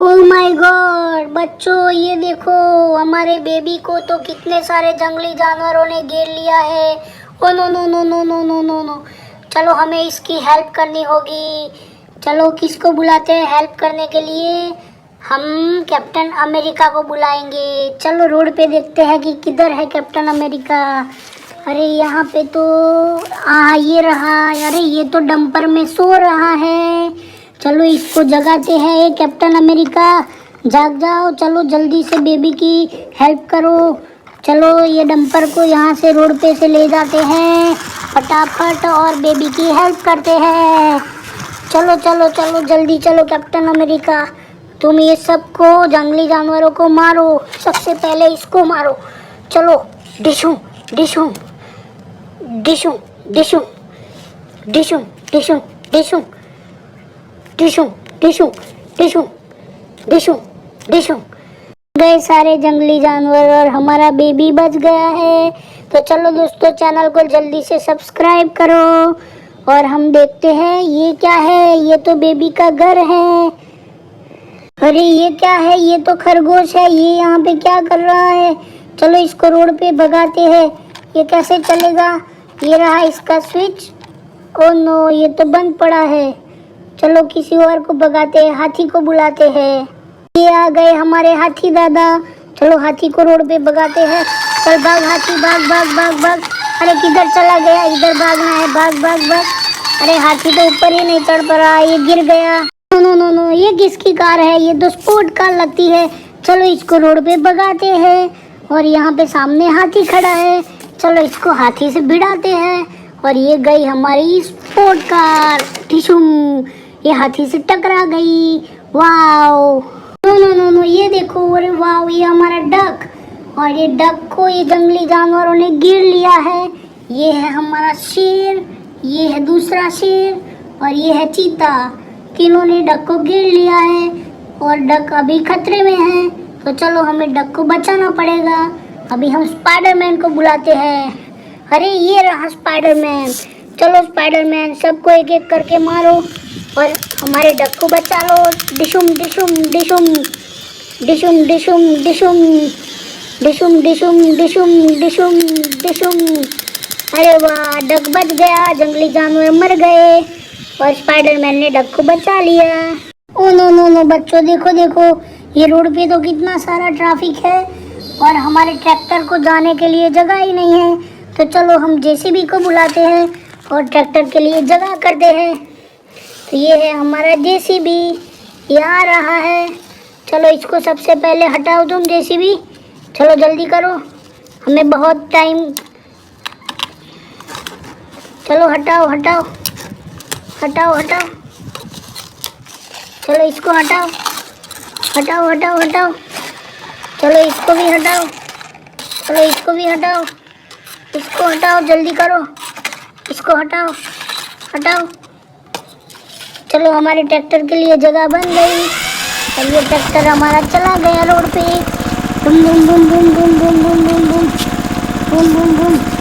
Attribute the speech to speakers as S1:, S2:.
S1: Oh my God बच्चों, ये देखो हमारे बेबी को तो कितने सारे जंगली जानवरों ने घेर लिया है। Oh no no no no no no no no. चलो हमें इसकी हेल्प करनी होगी। चलो किसको बुलाते हैं हेल्प करने के लिए? हम कैप्टन अमेरिका को बुलाएंगे। चलो रोड पे देखते हैं कि किधर है कैप्टन अमेरिका। अरे यहाँ पे तो ये रहा। अरे ये तो डंपर में सो रहा है। चलो इसको जगाते हैं। कैप्टन अमेरिका जाग जाओ, चलो जल्दी से बेबी की हेल्प करो। चलो ये डंपर को यहाँ से रोड पे से ले जाते हैं फटाफट और बेबी की हेल्प करते हैं। चलो चलो चलो जल्दी चलो कैप्टन अमेरिका, तुम ये सबको जंगली जानवरों को मारो। सबसे पहले इसको मारो। चलो डिशू डिशू डिशू डिशू डिशू डिशू डिशू डिशू डिशू डिशू डिशू डिशू। गए सारे जंगली जानवर और हमारा बेबी बच गया है। तो चलो दोस्तों चैनल को जल्दी से सब्सक्राइब करो और हम देखते हैं ये क्या है। ये तो बेबी का घर है। अरे ये क्या है? ये तो खरगोश है। ये यहाँ पे क्या कर रहा है? चलो इसको रोड पे भगाते हैं। ये कैसे चलेगा? ये रहा इसका स्विच। ओ नो, ये तो बंद पड़ा है। चलो किसी और को भगाते हैं, हाथी को बुलाते हैं। ये आ गए हमारे हाथी दादा। चलो हाथी को रोड पे भगाते हैं। चल भाग हाथी, भाग भाग भाग भाग। अरे किधर चला गया? इधर भागना है, भाग भाग भाग। अरे हाथी तो ऊपर ही नहीं चढ़ पा रहा, ये गिर गया। नो नो नो नो, ये किसकी कार है? ये तो स्पोर्ट कार लगती है। चलो इसको रोड पे भगाते हैं और यहाँ पे सामने हाथी खड़ा है। चलो इसको हाथी से भिड़ाते हैं और ये गई हमारी स्पोर्ट कार। टिशुम, ये हाथी से टकरा गई। Wow, no no no no, ये देखो। अरे वाओ, ये हमारा डक। और ये डक को ये जंगली जानवरों ने घेर लिया है। ये है हमारा शेर, ये है दूसरा शेर और ये है चीता। तीनों ने डक को घेर लिया है और डक अभी खतरे में है। तो चलो हमें डक को बचाना पड़ेगा। अभी हम स्पाइडरमैन को बुलाते हैं। अरे ये रहा स्पाइडरमैन। चलो स्पाइडरमैन, सबको एक एक करके मारो और हमारे डक को बचा लो। डिशुम डिशुम डिशुम डिशुम डिशुम डिशुम डिशुम डिशुम डिशुम डिशुम डिशुम। अरे वाह, डक बच गया। जंगली जानवर मर गए और स्पाइडरमैन ने डक को बचा लिया। ओ नो नो नो बच्चों, देखो देखो, ये रोड पे तो कितना सारा ट्रैफिक है और हमारे ट्रैक्टर को जाने के लिए जगह ही नहीं है। तो चलो हम जेसीबी को बुलाते हैं और ट्रैक्टर के लिए जगह करते हैं। तो ये है हमारा जेसीबी, ये आ रहा है। चलो इसको सबसे पहले हटाओ तुम जेसीबी। चलो जल्दी करो, हमें बहुत टाइम। चलो हटाओ हटाओ हटाओ हटाओ। चलो इसको हटाओ हटाओ हटाओ हटाओ। चलो इसको भी हटाओ। चलो इसको भी हटाओ। इसको हटाओ, जल्दी करो। इसको हटाओ हटाओ। चलो हमारे ट्रैक्टर के लिए जगह बन गई और ये ट्रैक्टर हमारा चला गया रोड पे। Boom boom boom boom boom boom boom boom boom boom boom boom.